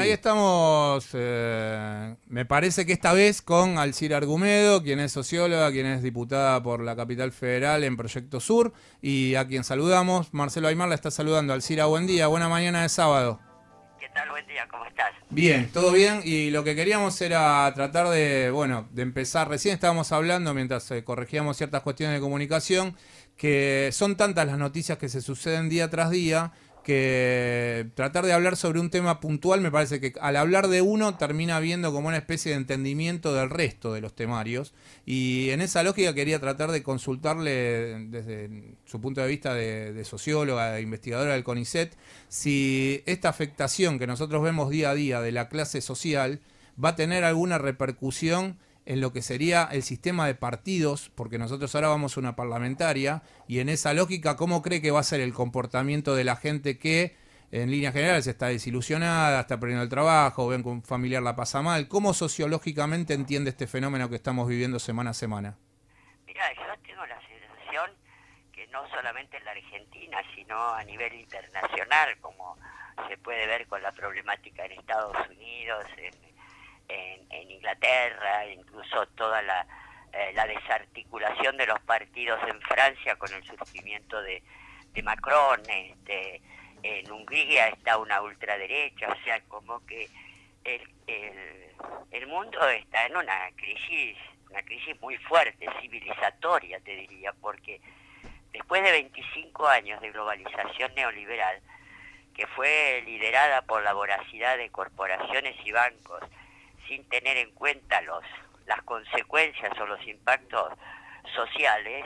Ahí estamos, me parece que esta vez con Alcira Argumedo, quien es socióloga, quien es diputada por la Capital Federal en Proyecto Sur, y a quien saludamos, Marcelo Aymar la está saludando. Alcira, buen día, buena mañana de sábado. ¿Qué tal? Buen día, ¿cómo estás? Bien, todo bien, y lo que queríamos era tratar de, bueno, de empezar, recién estábamos hablando, mientras corregíamos ciertas cuestiones de comunicación, que son tantas las noticias que se suceden día tras día, que tratar de hablar sobre un tema puntual me parece que al hablar de uno termina viendo como una especie de entendimiento del resto de los temarios, y en esa lógica quería tratar de consultarle desde su punto de vista de socióloga, de investigadora del CONICET, si esta afectación que nosotros vemos día a día de la clase social va a tener alguna repercusión en lo que sería el sistema de partidos, porque nosotros ahora vamos a una parlamentaria, y en esa lógica, ¿cómo cree que va a ser el comportamiento de la gente que, en líneas generales, está desilusionada, está perdiendo el trabajo, ven que un familiar la pasa mal? ¿Cómo sociológicamente entiende este fenómeno que estamos viviendo semana a semana? Mira, yo tengo la sensación que no solamente en la Argentina, sino a nivel internacional, como se puede ver con la problemática en Estados Unidos, en Inglaterra, incluso toda la desarticulación de los partidos en Francia con el surgimiento de Macron, en Hungría está una ultraderecha, o sea, como que el, el, el mundo está en una crisis muy fuerte, civilizatoria, te diría, porque después de 25 años de globalización neoliberal, que fue liderada por la voracidad de corporaciones y bancos, sin tener en cuenta las consecuencias o los impactos sociales,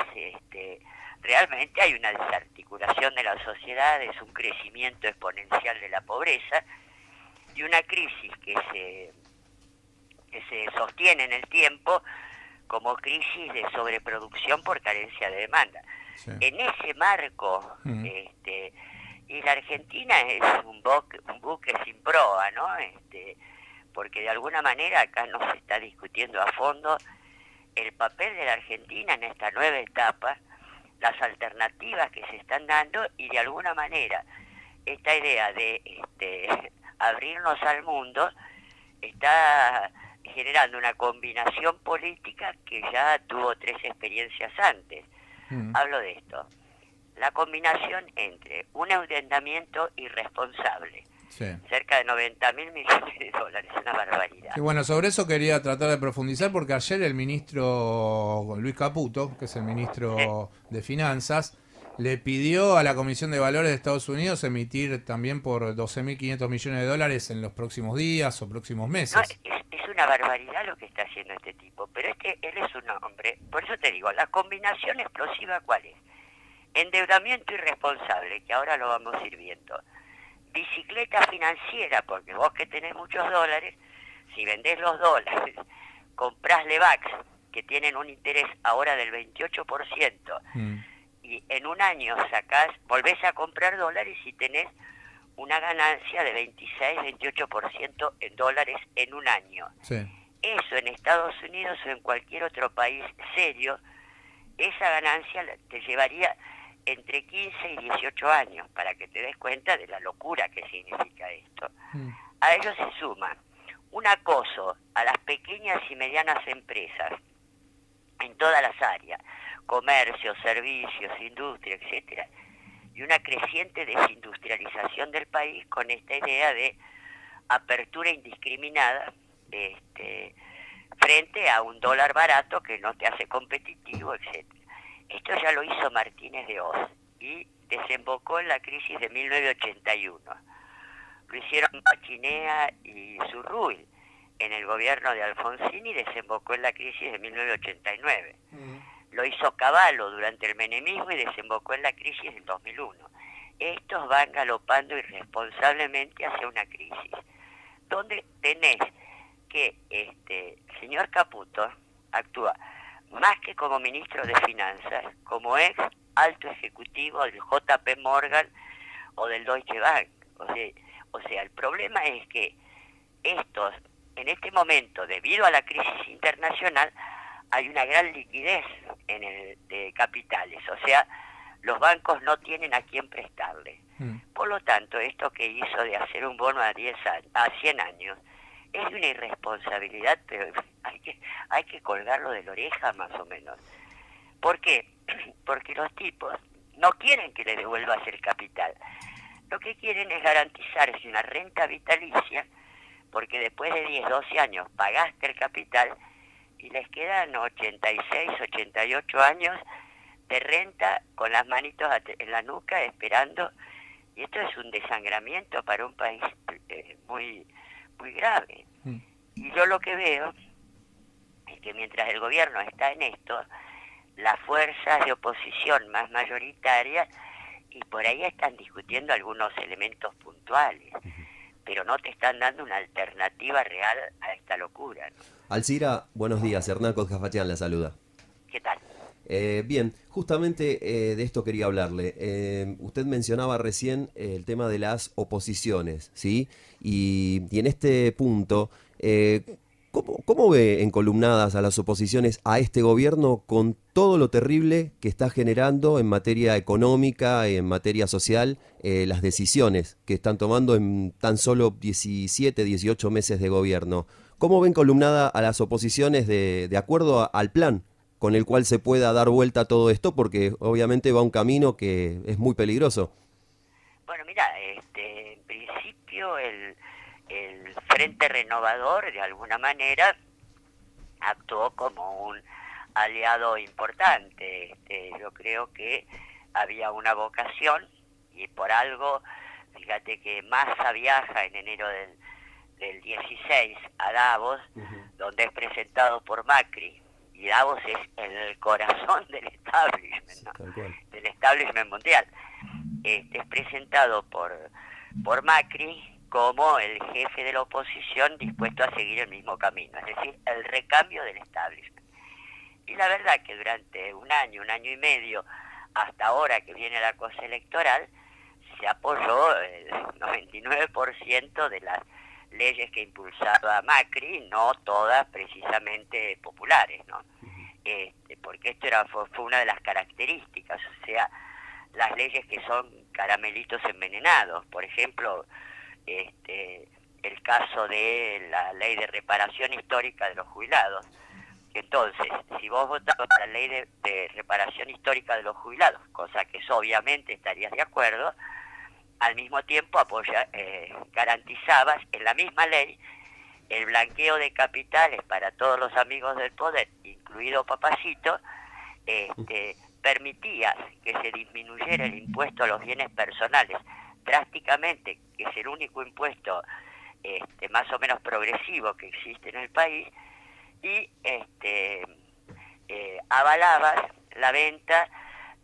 realmente hay una desarticulación de la sociedad, es un crecimiento exponencial de la pobreza y una crisis que se sostiene en el tiempo como crisis de sobreproducción por carencia de demanda. Sí. En ese marco, y la Argentina es un buque sin proa, ¿no? Porque de alguna manera acá no se está discutiendo a fondo el papel de la Argentina en esta nueva etapa, las alternativas que se están dando y de alguna manera esta idea de abrirnos al mundo está generando una combinación política que ya tuvo 3 experiencias antes. Hablo de esto, la combinación entre un endeudamiento irresponsable, Sí. cerca de 90.000 millones de dólares, una barbaridad. Y bueno, sobre eso quería tratar de profundizar porque ayer el ministro Luis Caputo, que es el ministro de Finanzas, le pidió a la Comisión de Valores de Estados Unidos emitir también por 12.500 millones de dólares en los próximos días o próximos No, meses. es una barbaridad lo que está haciendo este tipo, pero él es un hombre, por eso te digo, la combinación explosiva ¿cuál es? Endeudamiento irresponsable, que ahora lo vamos a ir viendo. Bicicleta financiera, porque vos que tenés muchos dólares, si vendés los dólares, comprás Levax, que tienen un interés ahora del 28%, y en un año volvés a comprar dólares y tenés una ganancia de 26-28% en dólares en un año. Sí. Eso en Estados Unidos o en cualquier otro país serio, esa ganancia te llevaría entre 15 y 18 años, para que te des cuenta de la locura que significa esto. A ello se suma un acoso a las pequeñas y medianas empresas en todas las áreas, comercio, servicios, industria, etcétera, y una creciente desindustrialización del país con esta idea de apertura indiscriminada frente a un dólar barato que no te hace competitivo, etcétera. Esto ya lo hizo Martínez de Hoz y desembocó en la crisis de 1981. Lo hicieron Pachinea y Zurruy en el gobierno de Alfonsín y desembocó en la crisis de 1989. Lo hizo Cavallo durante el menemismo y desembocó en la crisis del 2001. Estos van galopando irresponsablemente hacia una crisis, donde tenés que el señor Caputo actúa más que como ministro de Finanzas, como ex alto ejecutivo del JP Morgan o del Deutsche Bank. O sea, el problema es que estos, en este momento, debido a la crisis internacional, hay una gran liquidez de capitales. O sea, los bancos no tienen a quién prestarle. Por lo tanto, esto que hizo de hacer un bono a 100 años, es de una irresponsabilidad, pero hay que colgarlo de la oreja más o menos. ¿Por qué? Porque los tipos no quieren que le devuelvas el capital. Lo que quieren es garantizarse una renta vitalicia, porque después de 10, 12 años pagaste el capital y les quedan 86, 88 años de renta con las manitos en la nuca esperando. Y esto es un desangramiento para un país muy, muy grave. Y yo lo que veo es que mientras el gobierno está en esto, las fuerzas de oposición más mayoritarias, y por ahí están discutiendo algunos elementos puntuales, pero no te están dando una alternativa real a esta locura, ¿no? Alcira, buenos días. Hernán Coscafatián la saluda. ¿Qué tal? Bien, justamente de esto quería hablarle. Usted mencionaba recién el tema de las oposiciones, ¿sí? Y en este punto, ¿cómo ve encolumnadas a las oposiciones a este gobierno con todo lo terrible que está generando en materia económica, en materia social, las decisiones que están tomando en tan solo 17, 18 meses de gobierno? ¿Cómo ven encolumnada a las oposiciones de acuerdo al plan con el cual se pueda dar vuelta a todo esto? Porque obviamente va un camino que es muy peligroso. Bueno, mira, en principio el Frente Renovador, de alguna manera, actuó como un aliado importante. Yo creo que había una vocación, y por algo, fíjate que Massa viaja en enero del 16 a Davos, donde es presentado por Macri, y Davos es el corazón del establishment, ¿no? Del establishment mundial. Es presentado por Macri como el jefe de la oposición dispuesto a seguir el mismo camino, es decir, el recambio del establishment. Y la verdad que durante un año y medio, hasta ahora que viene la cosa electoral, se apoyó el 99% de las leyes que impulsaba Macri, no todas precisamente populares, ¿no? Porque esto fue una de las características, o sea, las leyes que son caramelitos envenenados. Por ejemplo, el caso de la ley de reparación histórica de los jubilados. Entonces, si vos votabas la ley de reparación histórica de los jubilados, cosa que obviamente estarías de acuerdo, al mismo tiempo garantizabas en la misma ley el blanqueo de capitales para todos los amigos del poder, incluido Papacito. Permitías que se disminuyera el impuesto a los bienes personales drásticamente, que es el único impuesto más o menos progresivo que existe en el país, y avalabas la venta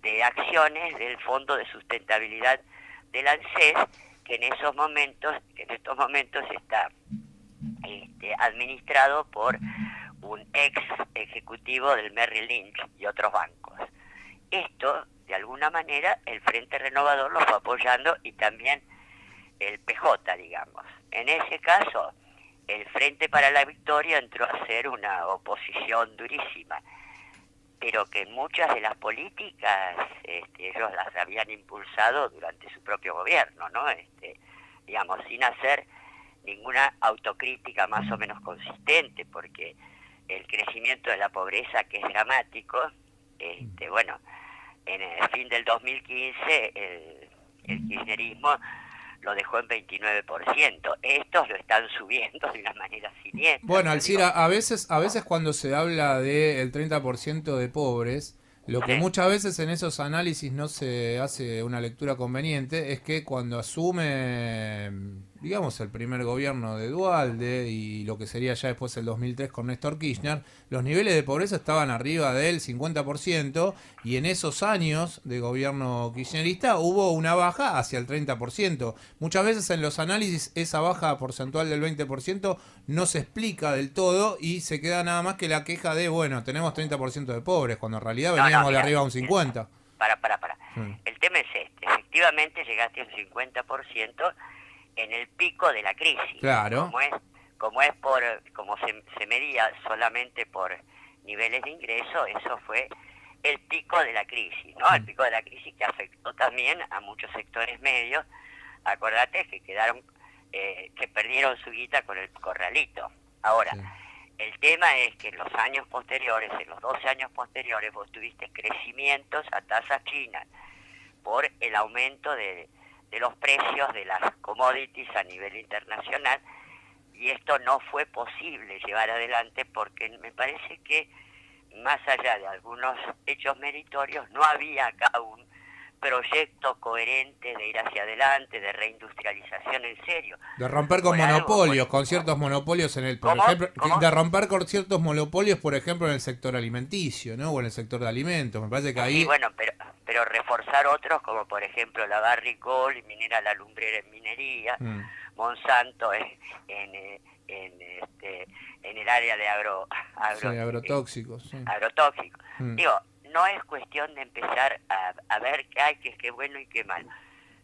de acciones del Fondo de Sustentabilidad del ANSES, que en estos momentos está administrado por un ex ejecutivo del Merrill Lynch y otros bancos. Esto, de alguna manera, el Frente Renovador lo fue apoyando, y también el PJ, digamos. En ese caso, el Frente para la Victoria entró a ser una oposición durísima, pero que muchas de las políticas ellos las habían impulsado durante su propio gobierno, ¿no? Digamos, sin hacer ninguna autocrítica más o menos consistente, porque el crecimiento de la pobreza, que es dramático, bueno, en el fin del 2015 el kirchnerismo lo dejó en 29%. Estos lo están subiendo de una manera siniestra. Bueno, Alcira, a veces cuando se habla del 30% de pobres, lo que muchas veces en esos análisis no se hace una lectura conveniente es que cuando asume, digamos, el primer gobierno de Duhalde y lo que sería ya después el 2003 con Néstor Kirchner, los niveles de pobreza estaban arriba del 50%, y en esos años de gobierno kirchnerista hubo una baja hacia el 30%. Muchas veces en los análisis esa baja porcentual del 20% no se explica del todo y se queda nada más que la queja de, bueno, tenemos 30% de pobres, cuando en realidad veníamos de arriba a un 50%. Para. El tema es efectivamente llegaste a un 50% en el pico de la crisis. Claro. Como se medía solamente por niveles de ingreso, eso fue el pico de la crisis, ¿no? El pico de la crisis que afectó también a muchos sectores medios. Acordate que quedaron, que perdieron su guita con el corralito. Ahora, el tema es que en los años posteriores, en los 12 años posteriores, vos tuviste crecimientos a tasas chinas por el aumento de los precios de las commodities a nivel internacional, y esto no fue posible llevar adelante porque me parece que más allá de algunos hechos meritorios no había acá un proyecto coherente de ir hacia adelante, de reindustrialización en serio. De romper con monopolios, con ciertos monopolios en el, por ejemplo, de romper con ciertos monopolios, por ejemplo, en el sector alimenticio, ¿no? O en el sector de alimentos. Me parece que ahí... Sí, bueno, pero reforzar otros, como por ejemplo la Barrick Gold, Minera La Lumbrera en minería, Monsanto en el área de agrotóxicos. Sí. Agrotóxicos. Digo, no es cuestión de empezar a ver qué hay, qué es qué bueno y qué malo.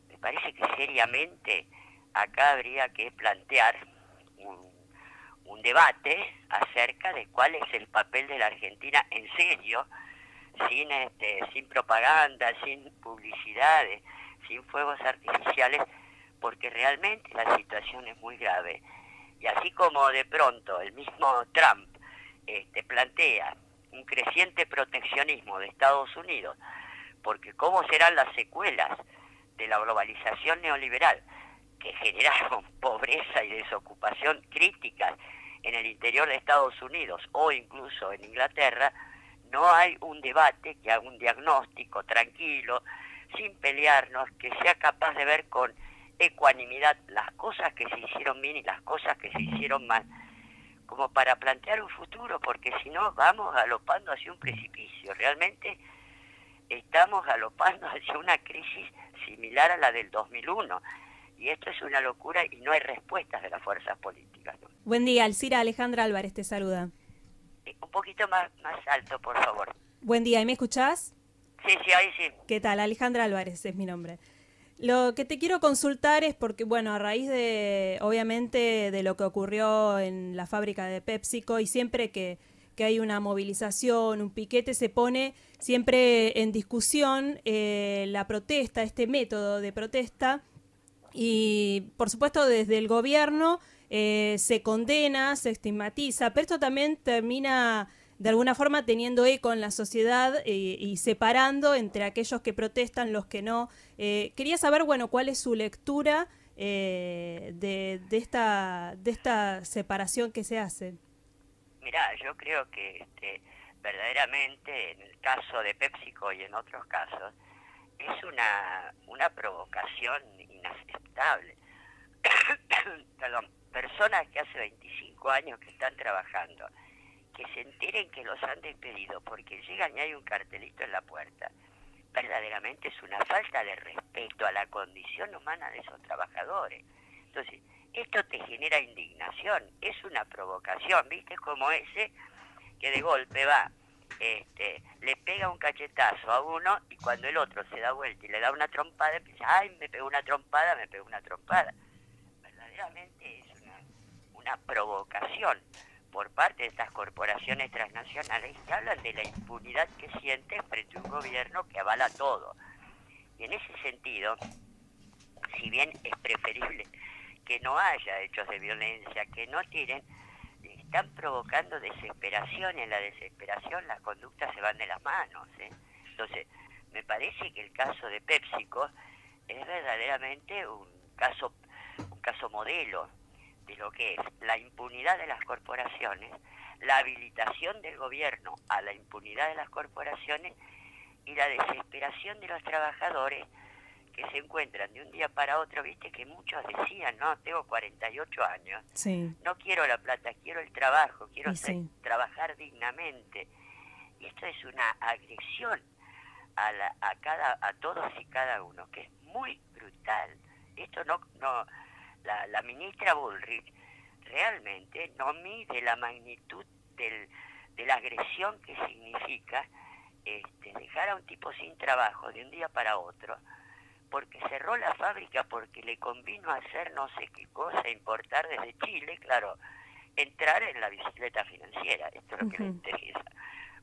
Me parece que seriamente acá habría que plantear un debate acerca de cuál es el papel de la Argentina en serio, sin propaganda, sin publicidades, sin fuegos artificiales, porque realmente la situación es muy grave. Y así como de pronto el mismo Trump plantea un creciente proteccionismo de Estados Unidos, porque cómo serán las secuelas de la globalización neoliberal que generaron pobreza y desocupación críticas en el interior de Estados Unidos o incluso en Inglaterra, no hay un debate que haga un diagnóstico tranquilo, sin pelearnos, que sea capaz de ver con ecuanimidad las cosas que se hicieron bien y las cosas que se hicieron mal, como para plantear un futuro, porque si no vamos galopando hacia un precipicio. Realmente estamos galopando hacia una crisis similar a la del 2001, y esto es una locura y no hay respuestas de las fuerzas políticas, ¿no? Buen día, Alcira. Alejandra Álvarez te saluda. Un poquito más alto, por favor. Buen día, ¿y me escuchás? Sí, ahí sí. ¿Qué tal? Alejandra Álvarez es mi nombre. Lo que te quiero consultar es porque, bueno, a raíz de, obviamente, de lo que ocurrió en la fábrica de PepsiCo, y siempre que hay una movilización, un piquete, se pone siempre en discusión la protesta, este método de protesta, y por supuesto desde el gobierno se condena, se estigmatiza, pero esto también termina de alguna forma teniendo eco en la sociedad y separando entre aquellos que protestan, los que no. Quería saber, bueno, cuál es su lectura de esta separación que se hace. Mirá, yo creo que verdaderamente en el caso de PepsiCo y en otros casos es una provocación inaceptable. Perdón, personas que hace 25 años que están trabajando, que se enteren que los han despedido porque llegan y hay un cartelito en la puerta, verdaderamente es una falta de respeto a la condición humana de esos trabajadores. Entonces, esto te genera indignación, es una provocación, ¿viste? Como ese que de golpe va, le pega un cachetazo a uno y cuando el otro se da vuelta y le da una trompada, empieza, ¡ay, me pegó una trompada, me pegó una trompada! Verdaderamente es una provocación por parte de estas corporaciones transnacionales que hablan de la impunidad que sienten frente a un gobierno que avala todo. Y en ese sentido, si bien es preferible que no haya hechos de violencia, que no tiren, están provocando desesperación, y en la desesperación las conductas se van de las manos, ¿eh? Entonces, me parece que el caso de PepsiCo es verdaderamente un caso modelo de lo que es la impunidad de las corporaciones, la habilitación del gobierno a la impunidad de las corporaciones y la desesperación de los trabajadores que se encuentran de un día para otro. Viste que muchos decían, no, tengo 48 años, sí, no quiero la plata, quiero el trabajo, quiero sí, trabajar dignamente. Y esto es una agresión a todos y cada uno, que es muy brutal. Esto la ministra Bullrich realmente no mide la magnitud de la agresión que significa dejar a un tipo sin trabajo de un día para otro, porque cerró la fábrica, porque le convino hacer no sé qué cosa, importar desde Chile, claro, entrar en la bicicleta financiera, esto es lo que le interesa.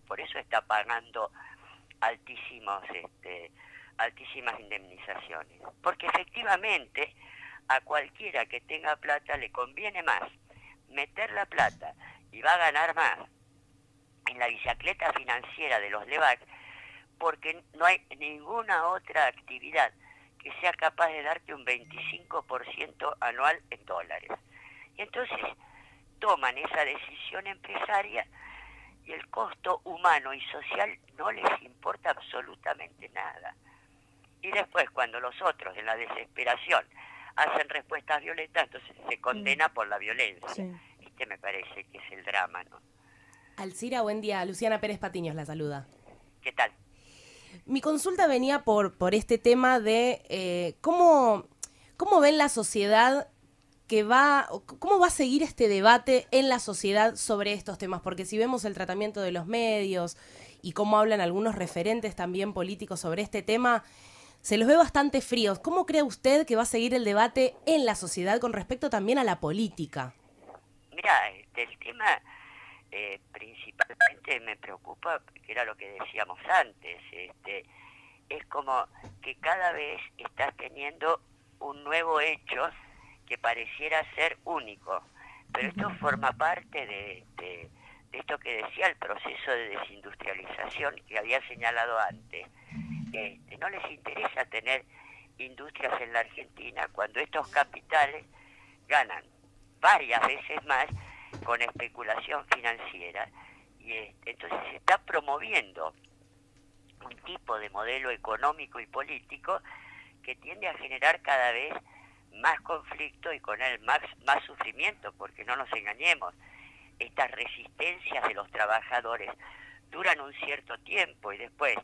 Por eso está pagando altísimas indemnizaciones. Porque efectivamente a cualquiera que tenga plata le conviene más meter la plata y va a ganar más en la bicicleta financiera de los LEVAC, porque no hay ninguna otra actividad que sea capaz de darte un 25% anual en dólares. Y entonces toman esa decisión empresaria y el costo humano y social no les importa absolutamente nada. Y después, cuando los otros, en la desesperación, hacen respuestas violentas, entonces se condena por la violencia. Sí. Este me parece que es el drama, ¿no? Alcira, buen día. Luciana Pérez Patiños la saluda. ¿Qué tal? Mi consulta venía por este tema de cómo ven la sociedad cómo va a seguir este debate en la sociedad sobre estos temas, porque si vemos el tratamiento de los medios y cómo hablan algunos referentes también políticos sobre este tema, se los ve bastante fríos. ¿Cómo cree usted que va a seguir el debate en la sociedad con respecto también a la política? Mira, el tema principalmente me preocupa, que era lo que decíamos antes, es como que cada vez estás teniendo un nuevo hecho que pareciera ser único, pero esto forma parte de esto que decía el proceso de desindustrialización que había señalado antes. No les interesa tener industrias en la Argentina cuando estos capitales ganan varias veces más con especulación financiera, y entonces se está promoviendo un tipo de modelo económico y político que tiende a generar cada vez más conflicto y con él más sufrimiento, porque no nos engañemos, estas resistencias de los trabajadores duran un cierto tiempo y después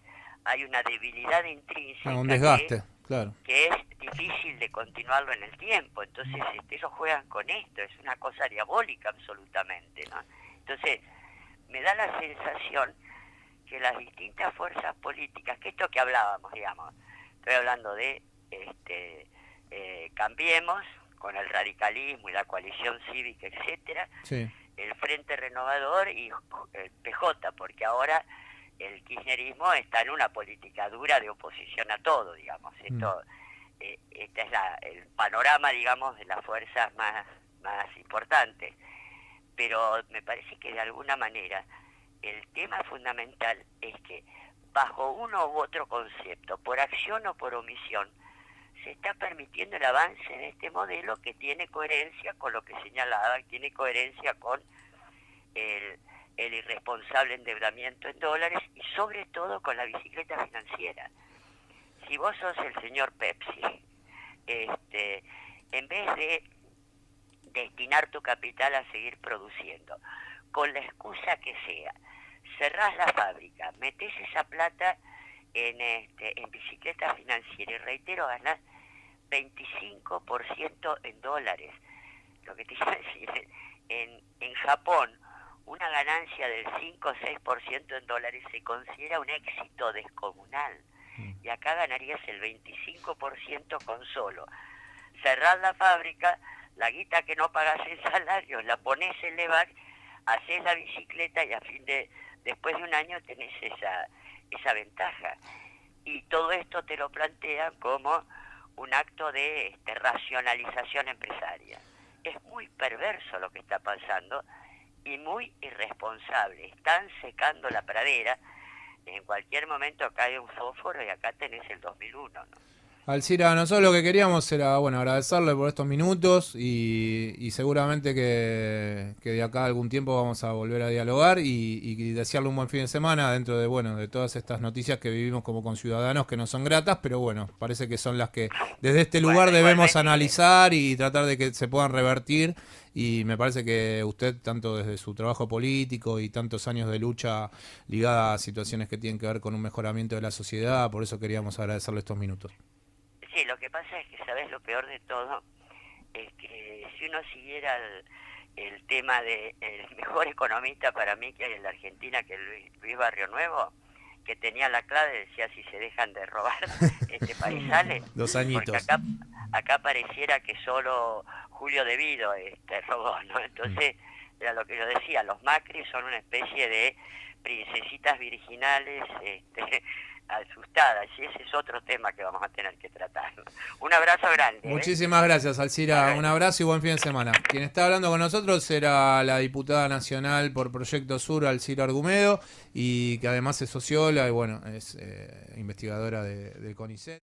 hay una debilidad intrínseca, un desgaste, claro, que es difícil de continuarlo en el tiempo. Entonces ellos juegan con esto, es una cosa diabólica absolutamente, ¿no? Entonces me da la sensación que las distintas fuerzas políticas, que esto que hablábamos, digamos, estoy hablando de Cambiemos, con el radicalismo y la coalición cívica, etcétera, sí, el Frente Renovador y el PJ, porque ahora el kirchnerismo está en una política dura de oposición a todo, digamos. Esto, este es el panorama, digamos, de las fuerzas más importantes. Pero me parece que de alguna manera el tema fundamental es que bajo uno u otro concepto, por acción o por omisión, se está permitiendo el avance en este modelo que tiene coherencia con lo que señalaba, tiene coherencia con el irresponsable endeudamiento en dólares y sobre todo con la bicicleta financiera. Si vos sos el señor Pepsi, en vez de destinar tu capital a seguir produciendo, con la excusa que sea, cerrás la fábrica, metés esa plata en bicicleta financiera y reitero, ganás 25% en dólares. Lo que te iba a decir, en Japón, una ganancia del 5 o 6% en dólares se considera un éxito descomunal. Y acá ganarías el 25% con solo cerrar la fábrica, la guita que no pagas en salarios, la pones en LEVAC, haces la bicicleta y después de un año tenés esa ventaja. Y todo esto te lo plantean como un acto de racionalización empresaria. Es muy perverso lo que está pasando y muy irresponsable. Están secando la pradera. En cualquier momento cae un fósforo y acá tenés el 2001, ¿no? Alcira, nosotros lo que queríamos era, bueno, agradecerle por estos minutos y seguramente que de acá a algún tiempo vamos a volver a dialogar y desearle un buen fin de semana dentro de, bueno, de todas estas noticias que vivimos como conciudadanos que no son gratas, pero bueno, parece que son las que desde este lugar debemos analizar y tratar de que se puedan revertir, y me parece que usted, tanto desde su trabajo político y tantos años de lucha ligada a situaciones que tienen que ver con un mejoramiento de la sociedad, por eso queríamos agradecerle estos minutos. Sí, lo que pasa es que, ¿sabes? Lo peor de todo es que si uno siguiera el tema de el mejor economista para mí que hay en la Argentina, que es Luis Barrio Nuevo, que tenía la clave, decía, si se dejan de robar, este país sale. 2 añitos. Porque acá pareciera que solo Julio De Vido robó, ¿no? Entonces, era lo que yo decía, los Macri son una especie de princesitas virginales asustadas, y ese es otro tema que vamos a tener que tratar. Un abrazo grande. Muchísimas gracias, Alcira. Un abrazo y buen fin de semana. Quien está hablando con nosotros era la diputada nacional por Proyecto Sur, Alcira Argumedo, y que además es socióloga y bueno, es investigadora de CONICET.